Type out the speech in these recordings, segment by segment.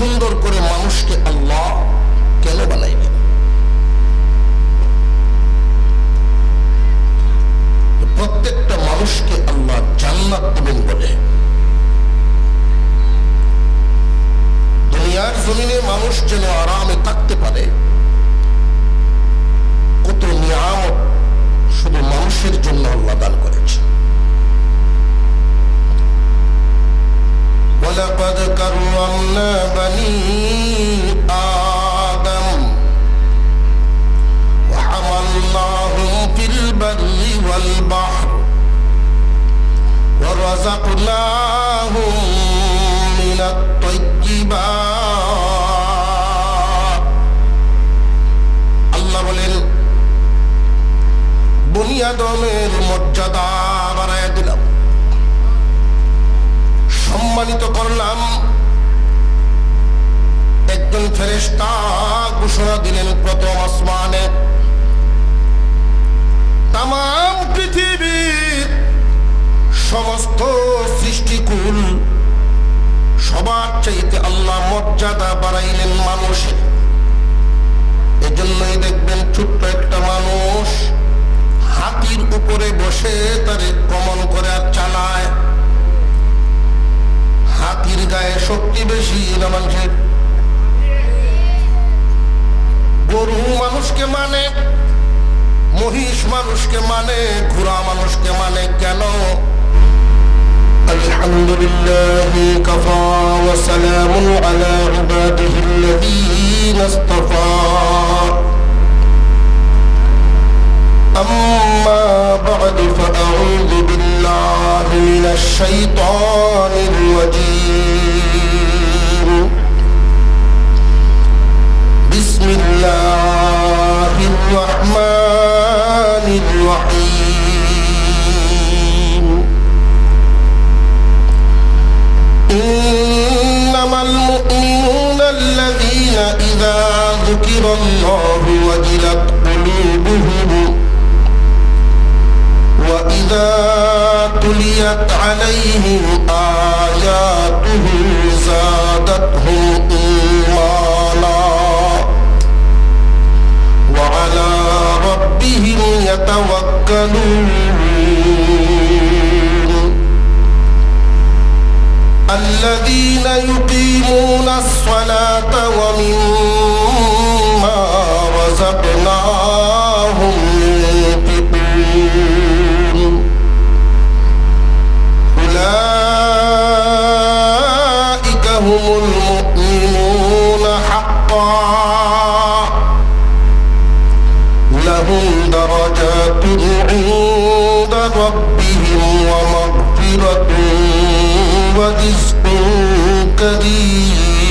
সুন্দর করে মানুষকে আল্লাহ কেন বানাইলেন? প্রত্যেকটা মানুষকে আল্লাহ জান্নাত দিবেন বলে। দুনিয়ার জমিনে মানুষ যেন আরামে থাকতে পারে, কত নিয়ামত শুধু মানুষের জন্য আল্লাহ দান করেছে। ওয়ালাকাদ কাররামনা বানি আদম ওয়া হামালনাহুম ফিল বাররি ওয়াল বাহর ওয়া রাযাকনাহুম মিনাত তাইয়্যিবাত। আল্লাহ বলেন, বনি আদমের মর্যাদা বাড়াইয়া দিলাম, সম্মানিত করলাম। একজন ফেরেশতা ঘোষণা দিলেন প্রথম আসমানে, তাম পৃথিবীর সমস্ত সৃষ্টিকুল সবার চাইতে আল্লাহ মর্যাদা বাড়াইলেন মানুষের। এজন্যই দেখবেন ছোট্ট একটা মানুষ হাতির উপরে বসে তারে কমন করে আর চালায়। হাতির গায়ে শক্তি বেশি না মানুষের? গরু মানুষকে মানে, মহিষ মানুষকে মানে, ঘোড়া মানুষকে মানে কেন? আলহামদুলিল্লাহি কাফা ওয়া সালামুন আলা ইবাদিহিল্লাযীনা ইসতাফা। أما بعد فأعوذ بالله من الشيطان الرجيم. بسم الله الرحمن الرحيم. إنما المؤمنون الذين إذا ذكر الله وجلت قلوبهم وإذا تليت عليهم آياته زادتهم إيمانا وعلى ربهم يتوكلون. الذين يقيمون الصلاة ومما رزقناهم ينفقون. أولئك هم المؤمنون حقا، لهم درجات عند ربهم ومغفرة ورزق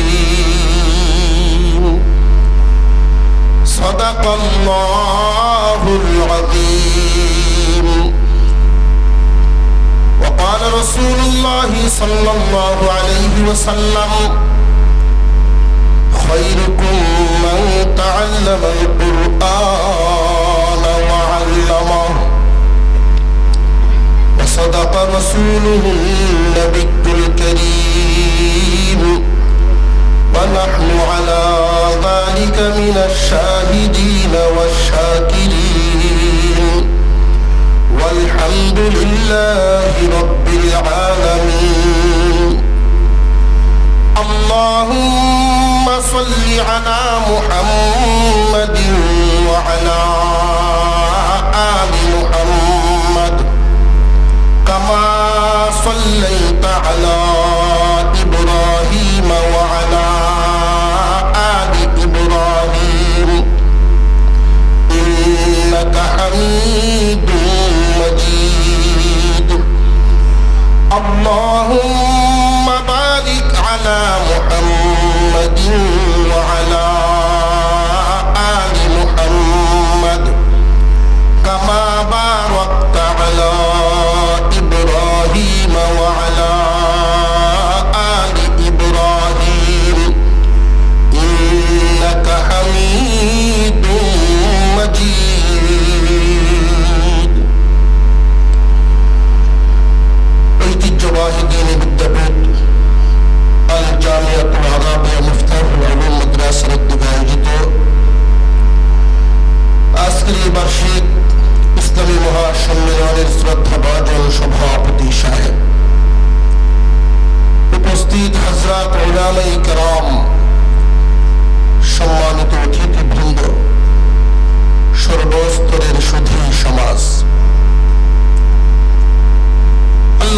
كريم. صدق الله العظيم. وقال رسول الله صلى الله عليه وسلم: خيركم من تعلم القرآن وعلمه. وصدق رسوله النبي الكريم، ونحن على ذلك من الشاهدين والشاكرين، والحمد لله رب العالمين. اللهم صل على محمد وعلى آل محمد كما صليت على إبراهيم وعلى آل إبراهيم إنك حميد مجيد. اللهم بارك على محمد وعلى آل محمد كما باركت على إبراهيم وعلى آل إبراهيم إنك حميد مجيد. ঐতিহ্যবাহী দ্বীনি বিদ্যাপীঠ আল জামিয়াতুল আরাবিয়া মুফতি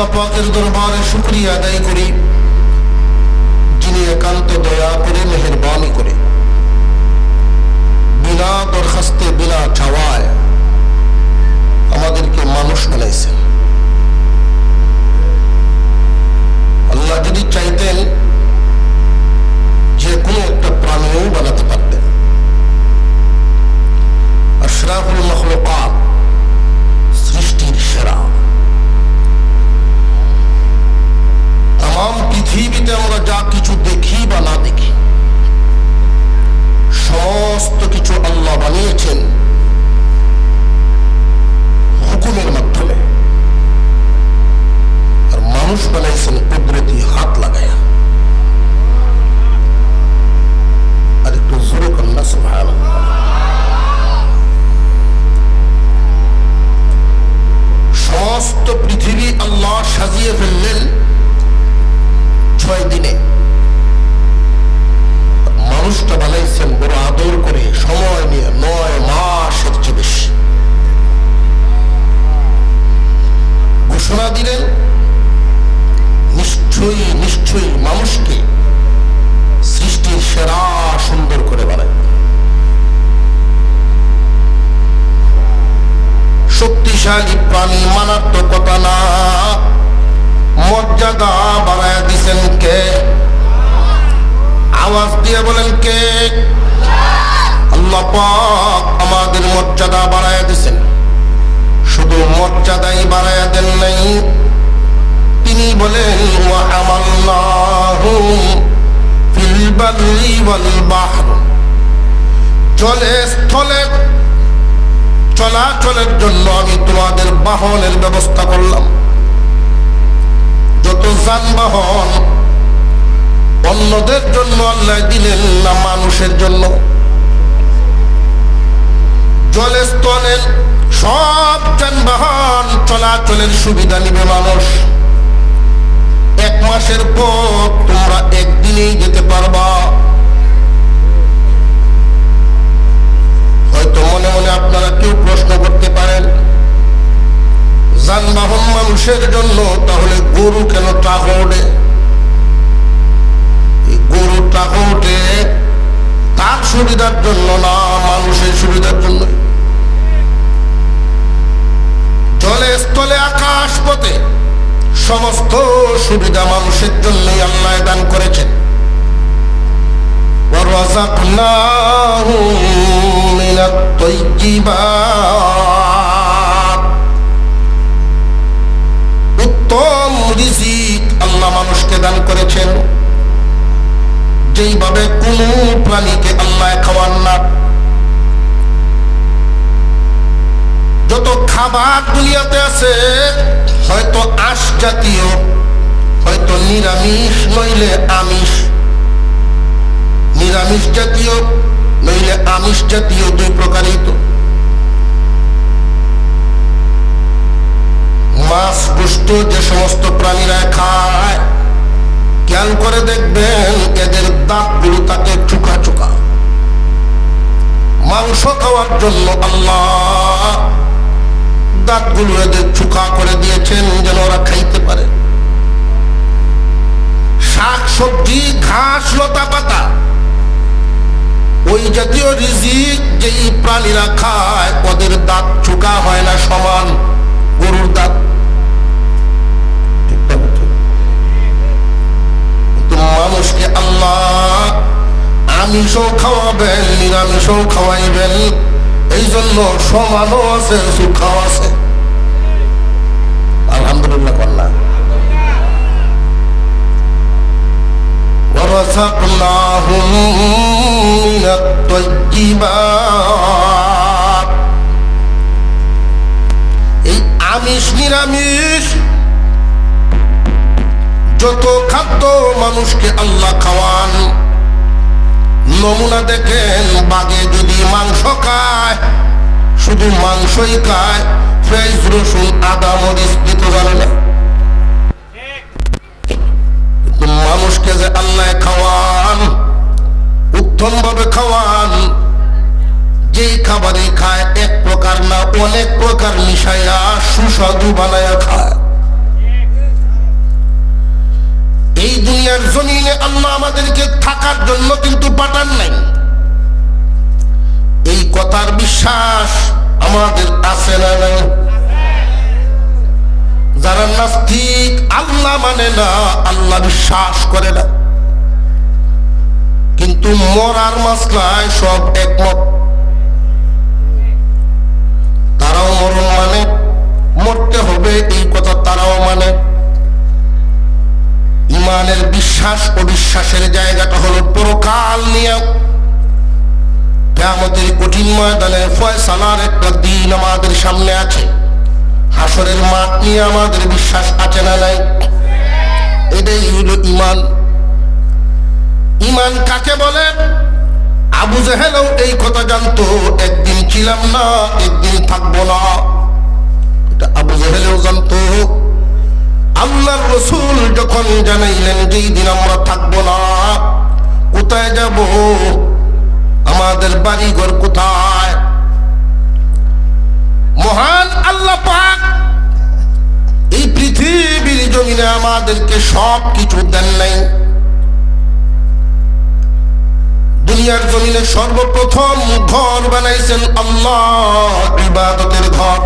আল্লাহ পাকের দরবারে শুকরিয়া আদায় করি, যিনি একান্ত দয়া করে মেহেরবানি করে বিনা দরখাস্তে বিনা চাওয়ায় আমাদেরকে মানুষ বানাইছেন। আল্লাহ যদি চাইতেন যে কোনো একটা প্রাণীও বানাতে পারতেন। আশরাফুল মাখলুকাত, সৃষ্টির সেরা। তাম পৃথিবীতে আমরা যা কিছু দেখি বা না দেখি সমস্ত কিছু আল্লাহ বানিয়েছেন হুকুমের মাধ্যমে, আর মানুষ বানাইছেন কুদরতি হাত লাগায়া। আর একটু জোরে কন্যা সুবহানাল্লাহ। সমস্ত পৃথিবী আল্লাহ সাজিয়ে ফেললেন 6 দিনে। মানুষটা বানাইছেন বড় আদর করে, সময় নিয়ে 9 মাসের চেয়ে বেশি। ঘোষণা দিলেন নিশ্চয়ই নিশ্চয়ই মানুষকে সৃষ্টির সেরা সুন্দর করে বানায়। শক্তিশালী প্রাণী মানার তো কথা না, মর্যাদা বাড়ায় দিছেন কে? আওয়াজ দিয়ে বলেন কে? আল্লাহ পাক আমাদের মর্যাদা বাড়ায় দিছেন। শুধু মর্যাদাই বাড়ায় দেন নাই, তিনি বলেন ওয়া আমাল্লাহুম ফিল বাররি ওয়াল বাহর, জলে স্থলে চলাচলের জন্য আমি তোমাদের বাহনের ব্যবস্থা করলাম। যত যানবাহন অন্যদের জন্য আল্লাহ দিলেন না মানুষের জন্য। জলে স্থলে সব যানবাহন চলাচলের সুবিধা নিবে মানুষ। 1 মাসের পর তোমরা একদিনেই যেতে পারবা। হয়তো মনে মনে আপনারা কেউ প্রশ্ন করতে পারেন, যানবাহন মানুষের জন্য, তাহলে গরু কেন ট্রাকে ওঠে? গরু ট্রাকে ওঠে তার সুবিধার জন্য না, মানুষের সুবিধার জন্য। জলে স্থলে আকাশ পথে সমস্ত সুবিধা মানুষের জন্যই আল্লাহ দান করেছেন। وَرَزَقْنَاهُمْ مِنَ الطَّيِّبَاتِ, উত্তম রিজিক আল্লাহ মানুষকে দান করেছেন, যেইভাবে কোন প্রাণীকে আল্লাহ খাওয়ান না। যত খাবার দুনিয়াতে আছে, হয়তো আঁশ জাতীয়, হয়তো নিরামিষ নইলে আমিষ, নিরামিষ জাতীয় নইলে আমিষ জাতীয়, 2 প্রকারই তো। মাছ গোশত যে সমস্ত প্রাণীরা খায়, খেয়াল করে দেখবেন এদের দাঁতগুলো থাকে চুকা চুকা। মাংস খাওয়ার জন্য আল্লাহ দাঁতগুলো এদের চুকা করে দিয়েছেন, যেন ওরা খাইতে পারে। শাক সবজি ঘাস লতা পাতা ওই জাতীয় রিজিক যেই প্রাণীরা খায়, ওদের দাঁত চুকা হয় না সমান গরুর দাঁত। মানুষকে আল্লাহ আমিষও খাওয়াবেন, নিরামিষও খাওয়াইবেন, এই জন্য সমানও আছে, সুখাও আছে। আলহামদুলিল্লাহ কন্যা। وَرَزَقْنَاهُمْ مِنَ الطَّيِّبَاتِ, এই আমিষ নিরামিষ যত খাদ্য মানুষকে আল্লাহ খাওয়ান, নমুনা দেখেন। বাঘে যদি মাংস খায়, শুধু মাংসই খায়, পেঁয়াজ রসুন আদা মরিচ দিতে জানে না। মানুষকে যে আল্লাহ খাওয়ান, উত্তম ভাবে খাওয়ান, যেই খাবারই খায় 1 প্রকার না অনেক প্রকার মিশাইয়া সুস্বাদু বানায়া খায়। দুনিয়ার জমিনে আল্লাহ আমাদেরকে থাকার জন্য কিন্তু পাঠান নাই। এই কথার বিশ্বাস আমাদের আছে না নাই? যারা নাস্তিক, আল্লাহ মানে না, আল্লাহ বিশ্বাস করে না, কিন্তু মরার মাসলায় সব একমত। তারাও মরণ মানে, মরতে হবে এই কথা তারাও মানে। ইমানের বিশ্বাস অবিশ্বাসের জায়গাটা হলো পরকাল নিয়ে। কিয়ামতের কঠিন ময়দানে ফয়সালার একটা দিন আমাদের সামনে আছে। হাসরের মাঠ নিয়ে আমাদের বিশ্বাস আছে না নাই? এটাই হলো ইমান। ইমান কাকে বলে? আবু জেহেলও এই কথা জানতো, একদিন ছিলাম না, একদিন থাকবো না। এটা আবু জেহেলও জানতো। আল্লাহর রাসূল যখন জানাইলেন যে এই দিন আমরা থাকবো না, কোথায় যাব, আমাদের বাড়িঘর কোথায়, মহান আল্লাহ পাক এই পৃথিবীর জমিনে আমাদেরকে সব কিছু দেন নাই। দুনিয়ার জমিনে সর্বপ্রথম ঘর বানাইছেন আল্লাহ, ইবাদতের ঘর।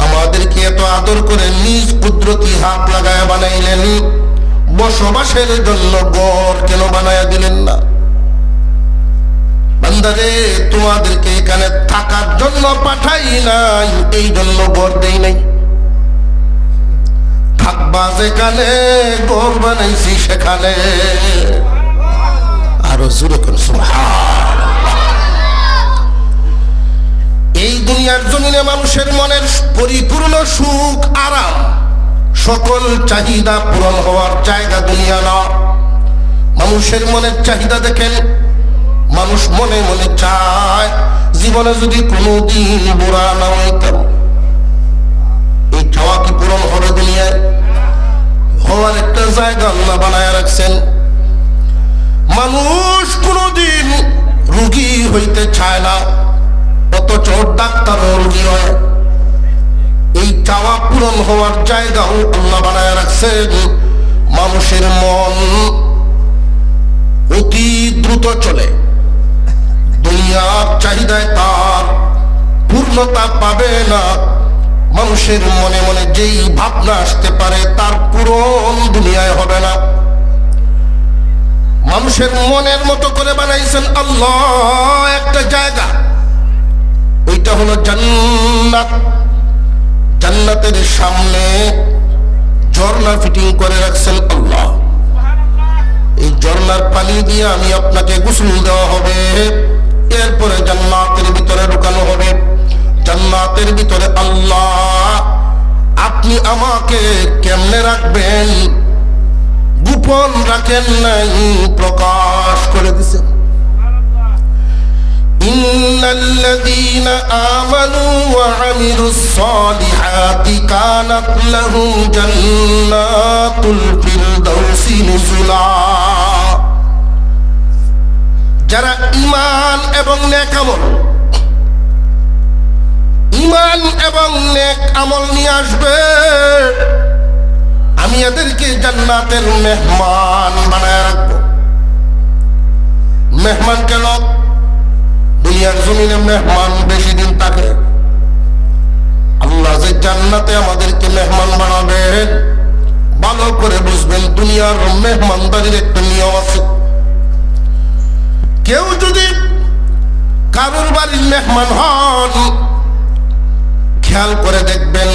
আমাদেরকে এত আদর করে নিজ কুদরতি হাত লাগায় বানাইলেন, বসবাসের জন্য ঘর কেন বানায়া দিলেন না? বান্দারে, তোমাদেরকে এখানে থাকার জন্য পাঠাই নাই, এই জন্য ঘর দেই নাই। থাকবা যেখানে, ঘর বানাইছি সেখানে। আরো জোরে কোন সুবহানাল্লাহ। এই দুনিয়ার জমিনে মানুষের মনের পরিপূর্ণ সুখ, আরাম, সকল চাহিদা পূরণ হওয়ার জায়গা দুনিয়া না। মানুষের মনের চাহিদা দেখেন, মানুষ মনে মনে চায় জীবনে যদি কোনোদিন বুড়া না হইতাম। এই চাওয়া কি পূরণ হবে দুনিয়ায়? হওয়ার একটা জায়গা আল্লাহ বানায় রাখছেন। মানুষ কোনোদিন রোগী হইতে চায় না, অথচ ডাক্তার রোগী হয়। এই চাওয়া পূরণ হওয়ার জায়গাও আল্লাহ বানায় রাখছেন। মানুষের মন অতি দ্রুত চলে, দুনিয়ার চাহিদায় তার পূর্ণতা পাবে না। মানুষের মনে মনে যেই ভাবনা আসতে পারে তার পূরণ দুনিয়ায় হবে না। মানুষের মনের মতো করে বানাইছেন আল্লাহ একটা জায়গা, ওইটা হলো জান্নাত। জান্নাতের সামনে ঝর্ণা ফিটিং করে রাখছেন আল্লাহ। এই ঝর্ণার পানি দিয়ে আমি আপনাকে গোসল দেওয়া হবে, এরপরে জান্নাতের ভিতরে ঢুকানো হবে। জান্নাতের ভিতরে আল্লাহ আপনি আমাকে কেমনে রাখবেন, গোপন রাখেন নাই, প্রকাশ করে দিছেন। ইন্নাল্লাযীনা আমানু ওয়া আমিলুস সালিহাতি কানাত লাহুম জান্নাতুল ফিরদাউসি নুজুলা। যারা ঈমান এবং নেক আমল, ঈমান এবং নেক আমল নিয়ে আসবে, আমি এদেরকে জান্নাতের মেহমান বানায় রাখবো। মেহমান কেন? দুনিয়ার জমিনে মেহমান বেশি দিন থাকে। আল্লাহ যে জান্নাতে আমাদেরকে মেহমান বানাবেন, ভালো করে বুঝবেন। দুনিয়ার মেহমানদারির একটা নিয়ম আছে। কেউ যদি কারোর বাড়ির মেহমান হন, খেয়াল করে দেখবেন